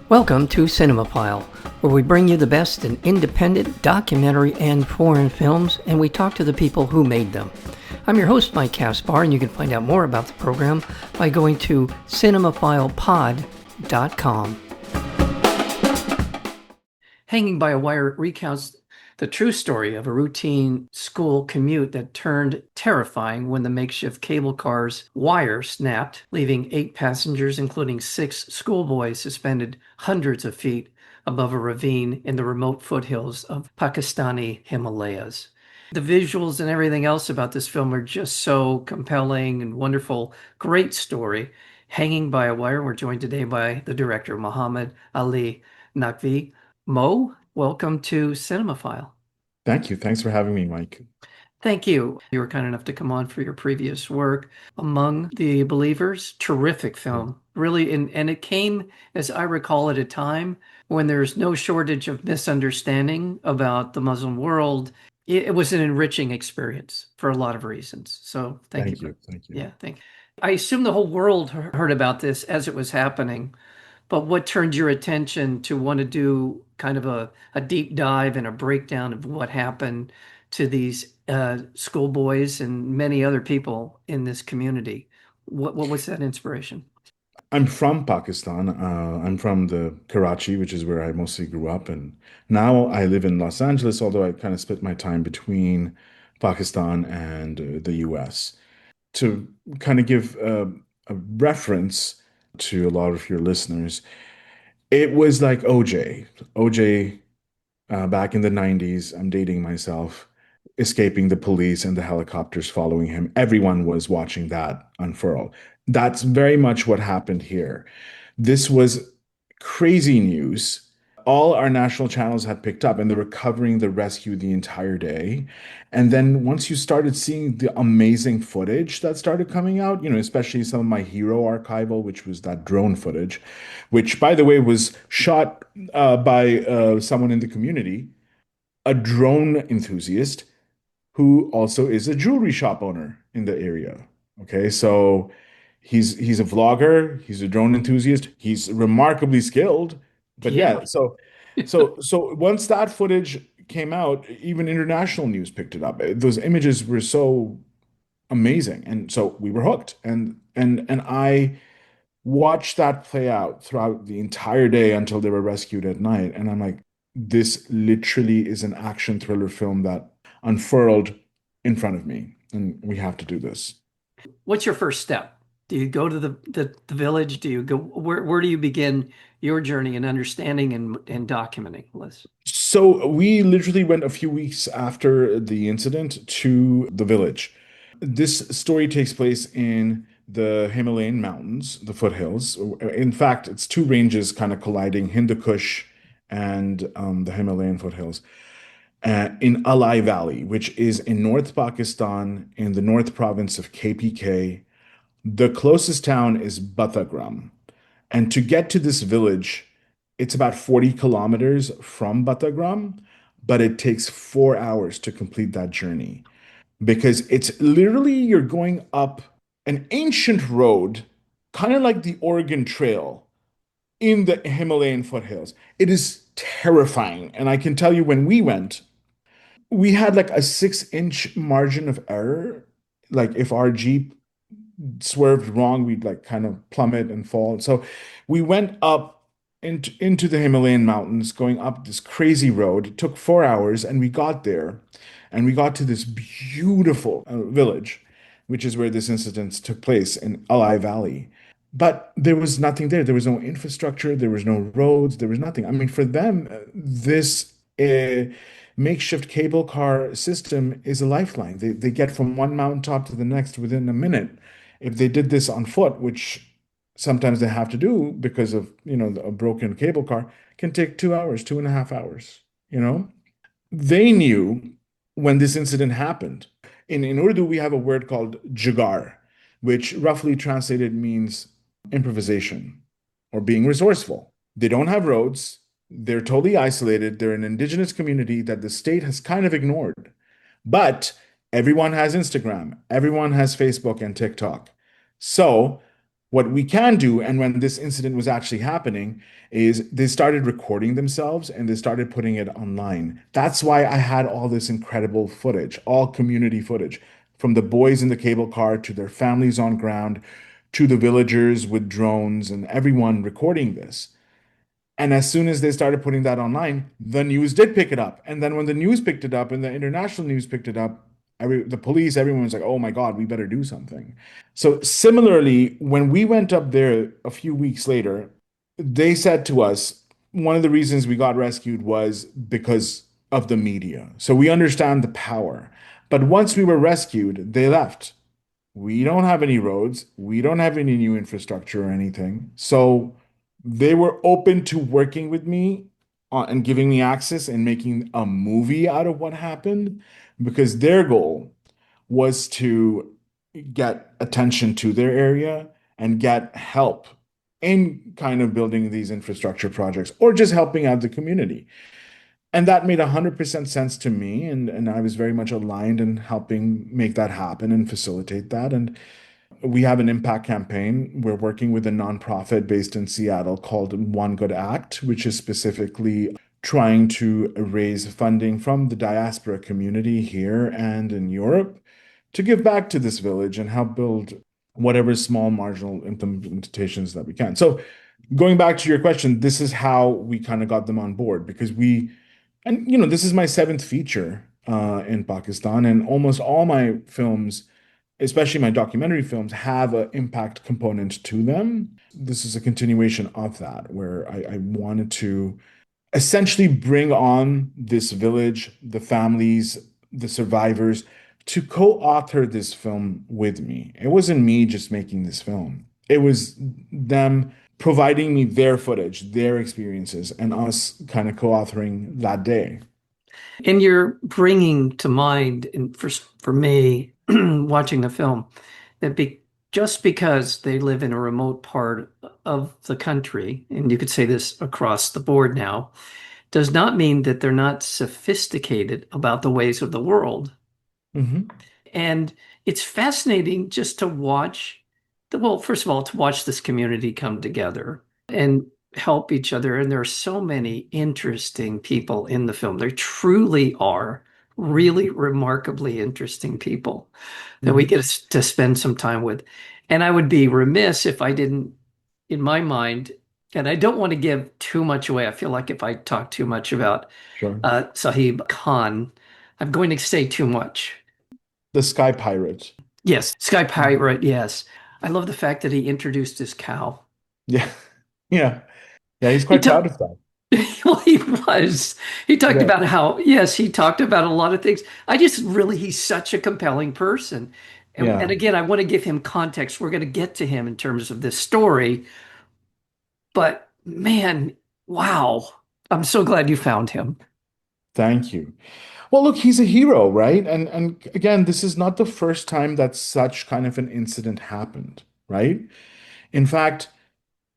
Welcome to Cinemophile, where we bring you the best in independent, documentary, and foreign films, and we talk to the people who made them. I'm your host, Mike Caspar, and you can find out more about the program by going to cinemophilepod.com. Hanging by a Wire recounts the true story of a routine school commute that turned terrifying when the makeshift cable car's wire snapped, leaving 8 passengers, including 6 schoolboys, suspended hundreds of feet above a ravine in the remote foothills of Pakistani Himalayas. The visuals and everything else about this film are just so compelling and wonderful. Great story. Hanging by a Wire. We're joined today by the director, Mohammed Ali Naqvi. Mo, welcome to Cinemophile. Thank you. Thanks for having me, Mike. Thank you. You were kind enough to come on for your previous work. Among the Believers, terrific film. Really, and it came, as I recall, at a time when there's no shortage of misunderstanding about the Muslim world. It was an enriching experience for a lot of reasons. So thank you Thank for, you. Thank you. yeah, thank you. I assume the whole world heard about this as it was happening. But what turned your attention to want to do kind of a deep dive and a breakdown of what happened to these schoolboys and many other people in this community? What was that inspiration? I'm from Pakistan. I'm from the Karachi, which is where I mostly grew up, and now I live in Los Angeles, although I kind of split my time between Pakistan and the US. To kind of give a reference to a lot of your listeners, it was like OJ. OJ back in the 90s, I'm dating myself, escaping the police and the helicopters following him. Everyone was watching that unfurl. That's very much what happened here. This was crazy news. All our national channels had picked up and they were covering the rescue the entire day. And then once you started seeing the amazing footage that started coming out, especially some of my hero archival, which was that drone footage, which, by the way, was shot by someone in the community, a drone enthusiast who also is a jewelry shop owner in the area. Okay, so he's a vlogger, he's a drone enthusiast, he's remarkably skilled. But Yeah. yeah, so once that footage came out, even international news picked it up. Those images were so amazing, and so we were hooked. And I watched that play out throughout the entire day until they were rescued at night. And I'm like, this literally is an action thriller film that unfurled in front of me, and we have to do this. What's your first step? Do you go to the village? Do you go where do you begin your journey in understanding and documenting this? So we literally went a few weeks after the incident to the village. This story takes place in the Himalayan mountains, the foothills. In fact, it's two ranges kind of colliding, Hindu Kush and the Himalayan foothills, in Alai Valley, which is in North Pakistan, in the North province of KPK. The closest town is Batagram. And to get to this village, it's about 40 kilometers from Batagram, but it takes 4 hours to complete that journey because it's literally you're going up an ancient road, kind of like the Oregon Trail in the Himalayan foothills. It is terrifying. And I can tell you when we went, we had like a 6-inch margin of error. Like if our Jeep swerved wrong, we'd like kind of plummet and fall. So we went up into the Himalayan mountains, going up this crazy road. It took 4 hours, and we got there, and we got to this beautiful village, which is where this incident took place in Alai Valley. But there was nothing there. There was no infrastructure. There was no roads. There was nothing. I mean, for them, this makeshift cable car system is a lifeline. They get from one mountaintop to the next within a minute. If they did this on foot, which sometimes they have to do because of, a broken cable car, can take 2 hours, 2.5 hours, you know? They knew when this incident happened. In Urdu, we have a word called jugar, which roughly translated means improvisation or being resourceful. They don't have roads. They're totally isolated. They're an indigenous community that the state has kind of ignored. But everyone has Instagram, everyone has Facebook and TikTok. So What we can do, and when this incident was actually happening, is they started recording themselves and they started putting it online. That's why I had all this incredible footage, all community footage, from the boys in the cable car to their families on ground to the villagers with drones and everyone recording this. And as soon as they started putting that online, the news did pick it up. And then when the news picked it up and the international news picked it up, the police, everyone was like, oh my God, we better do something. So similarly, when we went up there a few weeks later, they said to us, one of the reasons we got rescued was because of the media. So we understand the power. But once we were rescued, they left. We don't have any roads. We don't have any new infrastructure or anything. So they were open to working with me and giving me access and making a movie out of what happened because their goal was to get attention to their area and get help in kind of building these infrastructure projects or just helping out the community. And that made 100% sense to me. And I was very much aligned in helping make that happen and facilitate that. And we have an impact campaign. We're working with a nonprofit based in Seattle called One Good Act, which is specifically trying to raise funding from the diaspora community here and in Europe to give back to this village and help build whatever small marginal implementations that we can. So going back to your question, this is how we kind of got them on board because and this is my seventh feature in Pakistan, and almost all my films, especially my documentary films, have an impact component to them. This is a continuation of that, where I wanted to essentially bring on this village, the families, the survivors, to co-author this film with me. It wasn't me just making this film. It was them providing me their footage, their experiences, and us kind of co-authoring that day. And you're bringing to mind, and for me, watching the film, that just because they live in a remote part of the country, and you could say this across the board now, does not mean that they're not sophisticated about the ways of the world. Mhm. And it's fascinating just to watch well, first of all, to watch this community come together and help each other. And there are so many interesting people in the film. There truly are really remarkably interesting people that we Mhm. get to spend some time with. And I would be remiss if I didn't, in my mind, and I don't want to give too much away. I feel like if I talk too much about Sure. Sahib Khan, I'm going to say too much. The Sky Pirate. Yes, Sky Mhm. Pirate, yes. I love the fact that he introduced his cow. Yeah. Yeah. Yeah, he's He quite proud took, of that. well, he was. He talked Yeah. about how, yes, he talked about a lot of things. He's such a compelling person. And Yeah. again, I want to give him context. We're going to get to him in terms of this story, but man, wow. I'm so glad you found him. Thank you. Well, look, he's a hero, right? And again, this is not the first time that such kind of an incident happened, right? In fact,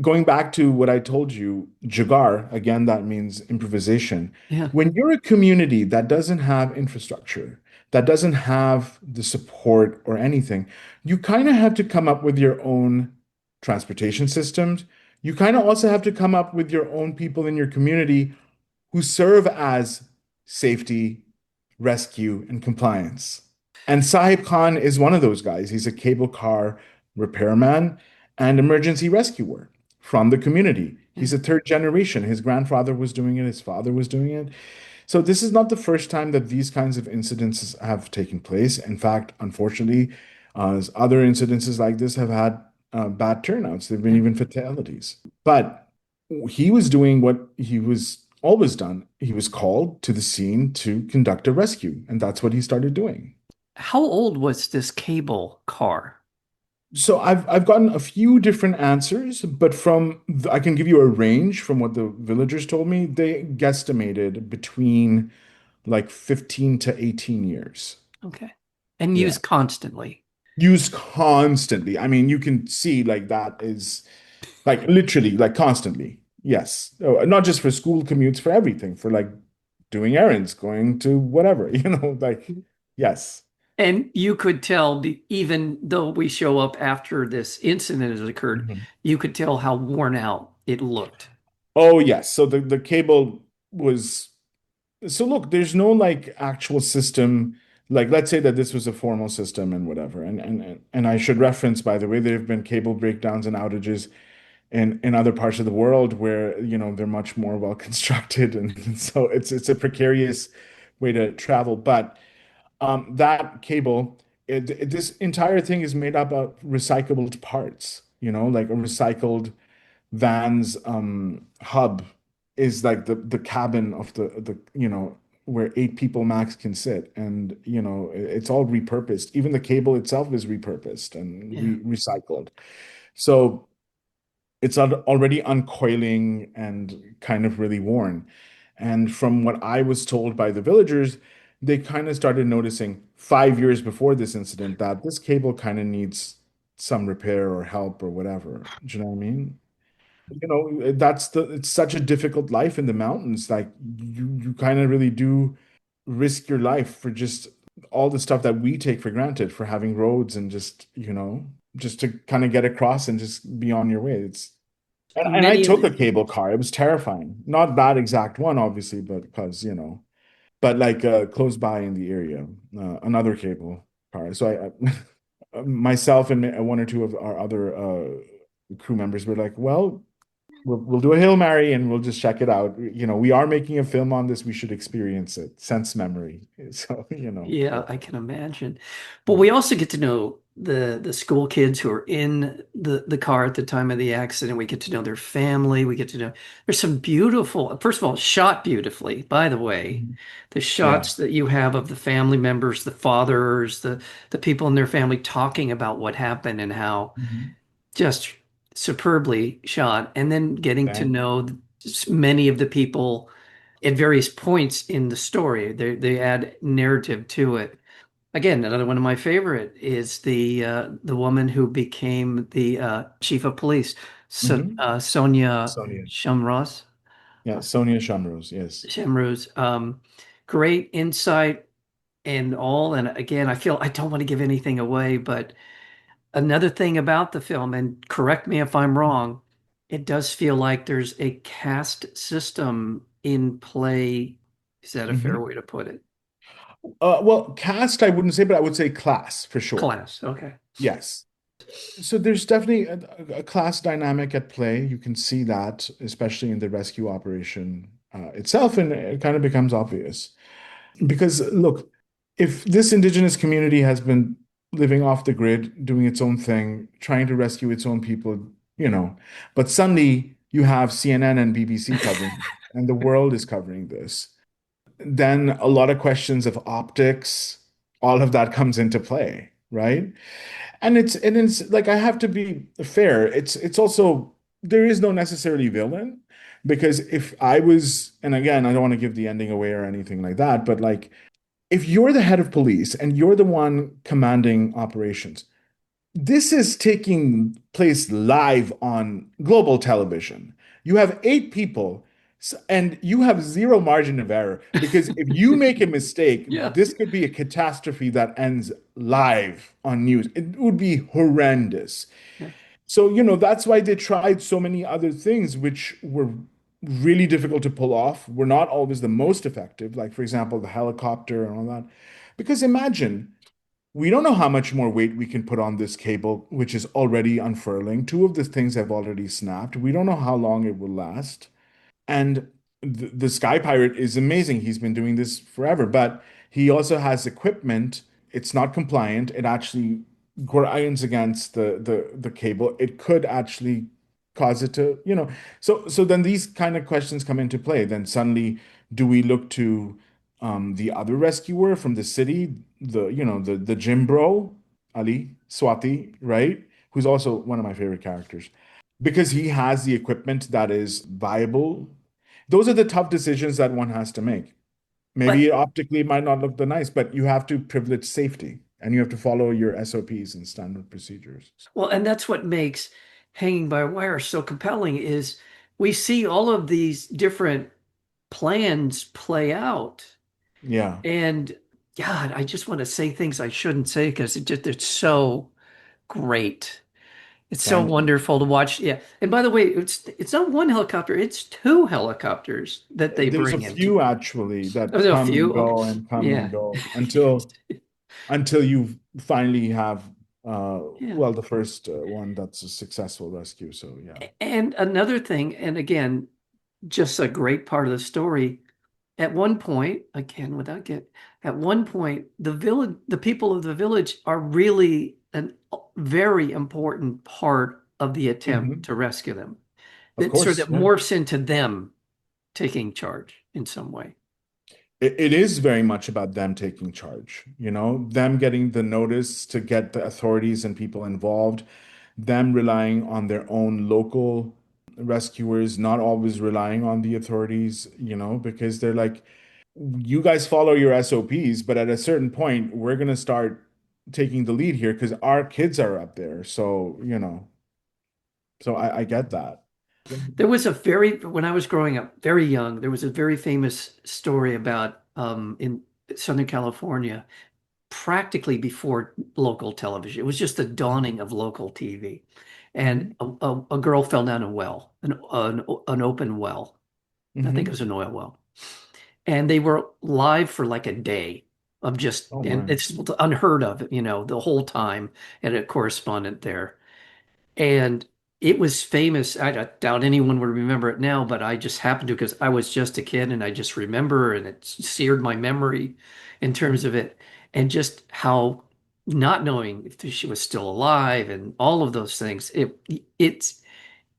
going back to what I told you, Jagar, again, that means improvisation. Yeah. When you're a community that doesn't have infrastructure, that doesn't have the support or anything, you kind of have to come up with your own transportation systems. You kind of also have to come up with your own people in your community who serve as safety, rescue, and compliance. And Sahib Khan is one of those guys. He's a cable car repairman and emergency rescuer from the community. Yeah. He's a third generation. His grandfather was doing it, his father was doing it. So this is not the first time that these kinds of incidents have taken place. In fact, unfortunately, other incidences like this have had bad turnouts. There have been Yeah. even fatalities. But he was doing what he was always done. He was called to the scene to conduct a rescue, and that's what he started doing. How old was this cable car? So I've gotten a few different answers, but I can give you a range from what the villagers told me. They guesstimated between like 15 to 18 years. Okay. And Yeah. used constantly. Used constantly. I mean, you can see like that is like literally like constantly. Yes. Not just for school commutes, for everything, for like doing errands, going to whatever, like, yes. And you could tell, even though we show up after this incident has occurred, Mhm. you could tell how worn out it looked. Oh yes. So the cable was so look, there's no like actual system. Like let's say that this was a formal system and whatever. And I should reference, by the way, there have been cable breakdowns and outages in other parts of the world where, they're much more well constructed. And so it's a precarious way to travel. But that cable, this entire thing is made up of recyclable parts, like a recycled van's hub is like the cabin of the where 8 people max can sit, and it's all repurposed. Even the cable itself is repurposed and Yeah. recycled. So it's already uncoiling and kind of really worn. And from what I was told by the villagers, they kind of started noticing 5 years before this incident that this cable kind of needs some repair or help or whatever. Do you know what I mean? It's such a difficult life in the mountains. Like you kind of really do risk your life for just all the stuff that we take for granted, for having roads and just to kind of get across and just be on your way. And I Many of took the, a cable car. It was terrifying. Not that exact one, obviously, but because, but like close by in the area, another cable car. So myself and one or two of our other crew members were like, well, we'll do a Hail Mary and we'll just check it out. We are making a film on this. We should experience it. Sense memory. So, yeah, I can imagine. But we also get to know the school kids who are in the car at the time of the accident. We get to know their family. We get to know there's some beautiful, first of all, shot beautifully, by the way. Mhm. The Yeah. shots that you have of the family members, the fathers, the people in their family talking about what happened and how Mhm. just superbly shot, and then getting to Thank know many of the people at various points in the story. They add narrative to it. Again, another one of my favorite is the woman who became the chief of police, Sonia Sonia. Shamroz. Yeah, Sonia Shamrose. Yes. Shamroz. Great insight and all. And again, I feel I don't want to give anything away, but another thing about the film, and correct me if I'm wrong, it does feel like there's a caste system in play. Is that a fair Mhm. way to put it? Well, caste, I wouldn't say, but I would say class for sure. Class. Okay. Yes. So there's definitely a class dynamic at play. You can see that, especially in the rescue operation itself, and it kind of becomes obvious. Because look, if this indigenous community has been living off the grid, doing its own thing, trying to rescue its own people, but suddenly you have CNN and BBC covering, and the world is covering this, then a lot of questions of optics, all of that comes into play, right? And it's like I have to be fair. It's also there is no necessarily villain because if I was, and again, I don't want to give the ending away or anything like that, but like if you're the head of police and you're the one commanding operations, this is taking place live on global television. You have 8 people and you have zero margin of error because if you make a mistake, Yeah. this could be a catastrophe that ends live on news. It would be horrendous. Yeah. So, that's why they tried so many other things which were really difficult to pull off, were not always the most effective, like, for example, the helicopter and all that. Because imagine, we don't know how much more weight we can put on this cable, which is already unfurling. Two of the things have already snapped. We don't know how long it will last. And the Sky Pirate is amazing. He's been doing this forever, but he also has equipment. It's not compliant. It actually grinds against the cable. It could actually cause it to, so then these kind of questions come into play. Then suddenly, do we look to the other rescuer from the city, the gym bro, Ali Swati, right? Who's also one of my favorite characters because he has the equipment that is viable. Those are the tough decisions that one has to make. Maybe But optically it might not look the nice, but you have to privilege safety and you have to follow your SOPs and standard procedures. well, and that's what makes Hanging by a Wire so compelling is we see all of these different plans play out. Yeah. And God, I just want to say things I shouldn't say because it's so great. It's so Thank you. wonderful to watch. Yeah. And by the way, it's not one helicopter, it's two helicopters that they There's a bring into. few actually Oh, that there are a come and few. Okay. go and come and Yeah. go until you finally have Yeah. well, the first one that's a successful rescue. So yeah. And another thing, and again, just a great part of the story. At one point, again, at one point, the people of the village are really a very important part of the attempt Hmm. to rescue them. Of That sort course, of yeah. morphs into them taking charge in some way. It is very much about them taking charge, them getting the notice to get the authorities and people involved, them relying on their own local rescuers, not always relying on the authorities, because they're like, you guys follow your SOPs, but at a certain point, we're going to start taking the lead here because our kids are up there. So, so I get that. There was when I was growing up, very young, there was a very famous story about in Southern California, practically before local television. It was just the dawning of local TV. And Hmm. a girl fell down a well, an open well. I think it Hmm. was an oil well. And they were live for like a day of just, Oh and my. it's unheard of, the whole time, and a correspondent there. And it was famous. I doubt anyone would remember it now, but I just happened to because I was just a kid and I just remember, and it seared my memory in terms of it, and just how not knowing if she was still alive and all of those things.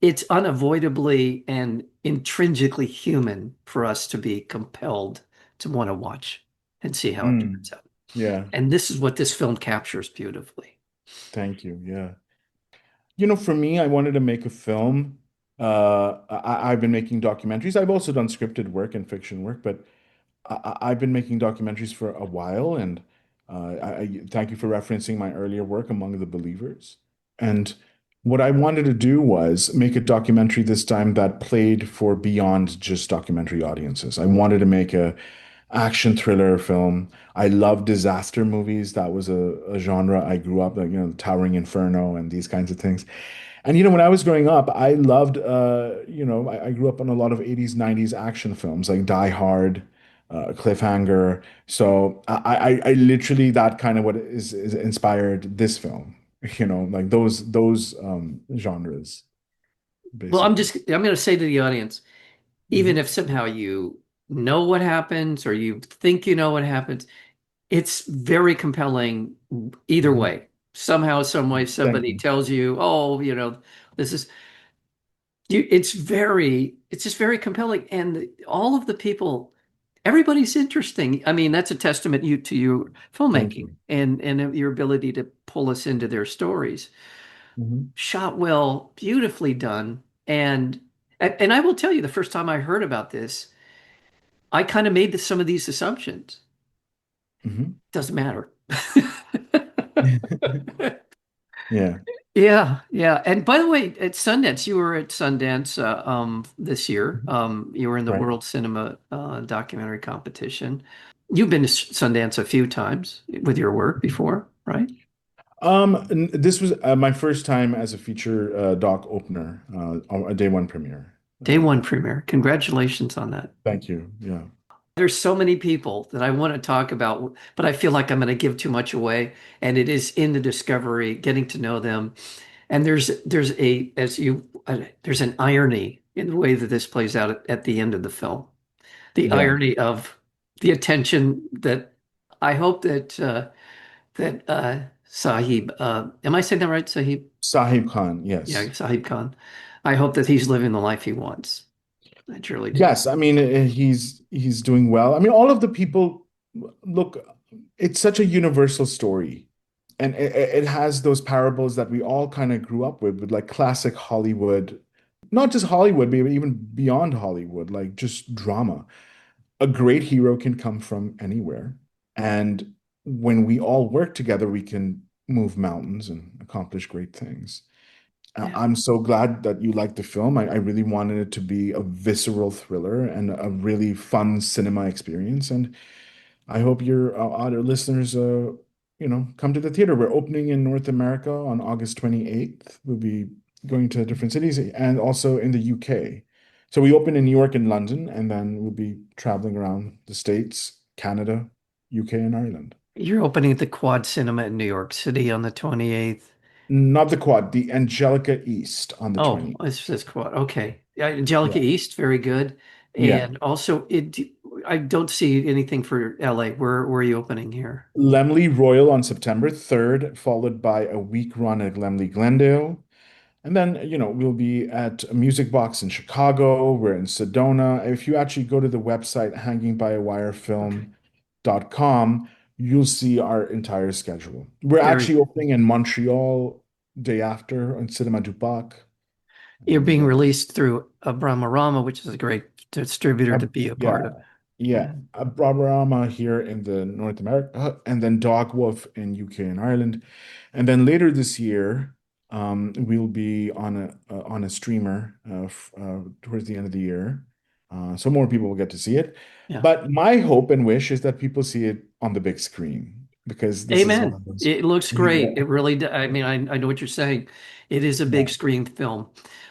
It's unavoidably and intrinsically human for us to be compelled to want to watch and see how it Mm. turns out. Yeah. And this is what this film captures beautifully. Thank you. Yeah. For me, I wanted to make a film. I've been making documentaries. I've also done scripted work and fiction work, but I've been making documentaries for a while. And I thank you for referencing my earlier work, Among the Believers. And what I wanted to do was make a documentary this time that played for beyond just documentary audiences. I wanted to make a action thriller film. I love disaster movies. That was a genre I grew up, like, Towering Inferno and these kinds of things. And when I was growing up, I loved, I grew up on a lot of 80s, 90s action films like Die Hard, Cliffhanger. So I literally that kind of what is inspired this film, like those genres, Well, basically. I'm going to say to the audience, even Hmm. if somehow you know what happens or you think you know what happens, it's very compelling either Hmm. way. Somehow, some way, Thank somebody you. tells you, oh, this is it's just very compelling. And all of the people, everybody's interesting. I mean, that's a testament to your Thank filmmaking you. and your ability to pull us into their stories. Hmm. Shot well, beautifully done. And I will tell you, the first time I heard about this, I kind of made some of these assumptions. Hmm. Doesn't matter. Yeah, Yeah, yeah. And by the way, at Sundance, you were at Sundance this year. You were in the right. World Cinema documentary competition. You've been to Sundance a few times with your work before, right? This was my first time as a feature doc opener, on a day one premiere. Day one premiere. Congratulations on that. Thank you. Yeah. There's so many people that I want to talk about, but I feel like I'm going to give too much away. And it is in the discovery, getting to know them. And there's a as you there's an irony in the way that this plays out at the end of the film. The Yeah. irony of the attention that I hope that Sahib, am I saying that right, Sahib? Sahib Khan, Yeah, yes. Sahib Khan. I hope that he's living the life he wants. I truly do. Yes, I mean he's doing well. I mean all of the people look, it's such a universal story. And it has those parables that we all kind of grew up with like classic Hollywood, not just Hollywood, but even beyond Hollywood, like just drama. A great hero can come from anywhere. And when we all work together, we can move mountains and accomplish great things. Yeah. I'm so glad that you liked the film. I really wanted it to be a visceral thriller and a really fun cinema experience. And I hope your other listeners, come to the theater. We're opening in North America on August 28th. We'll be going to different cities and also in the UK. So we open in New York and London, and then we'll be traveling around the States, Canada, UK, and Ireland. You're opening at the Quad Cinema in New York City on the 28th. Not the Quad, the Angelica East on the Oh, 20th. it's this Quad. Okay. Yeah, Angelica Yeah. East, very good. Yeah. And also, I don't see anything for LA. Where are you opening here? Lemley Royal on September 3rd, followed by a week run at Lemley Glendale. And then, we'll be at Music Box in Chicago. We're in Sedona. If you actually go to the website Okay. hangingbyawirefilm.com, you'll see our entire schedule. We're Very. actually opening in Montreal day after on Cinema du Parc. You're And being released through Abramorama, which is a great distributor to be a part yeah, of. yeah. Yeah. Abramorama here in the North America, and then Dog Wolf in UK and Ireland. And then later this year, we'll be on a streamer towards the end of the year, so more people will get to see it. Yeah. But my hope and wish is that people see it on the big screen because this is one Amen. of those. It looks Yeah. great. It really, I mean, I know what you're saying. It is a big Yeah. screen film.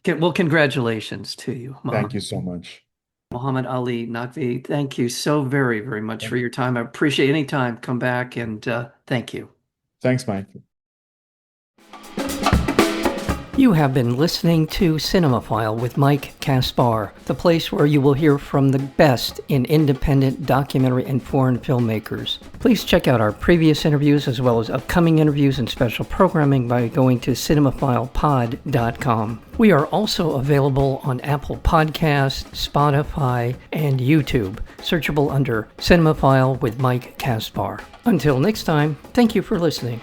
Okay, well, congratulations to you, Thank you Mohammed. so much. Mohammed Ali Naqvi. Thank you so very, very much for your time. I appreciate any time. Come back and thank you. Thanks, Mike. You have been listening to Cinemaphile with Mike Kaspar, the place where you will hear from the best in independent documentary and foreign filmmakers. Please check out our previous interviews as well as upcoming interviews and special programming by going to cinemaphilepod.com. We are also available on Apple Podcasts, Spotify, and YouTube, searchable under Cinemaphile with Mike Kaspar. Until next time, thank you for listening.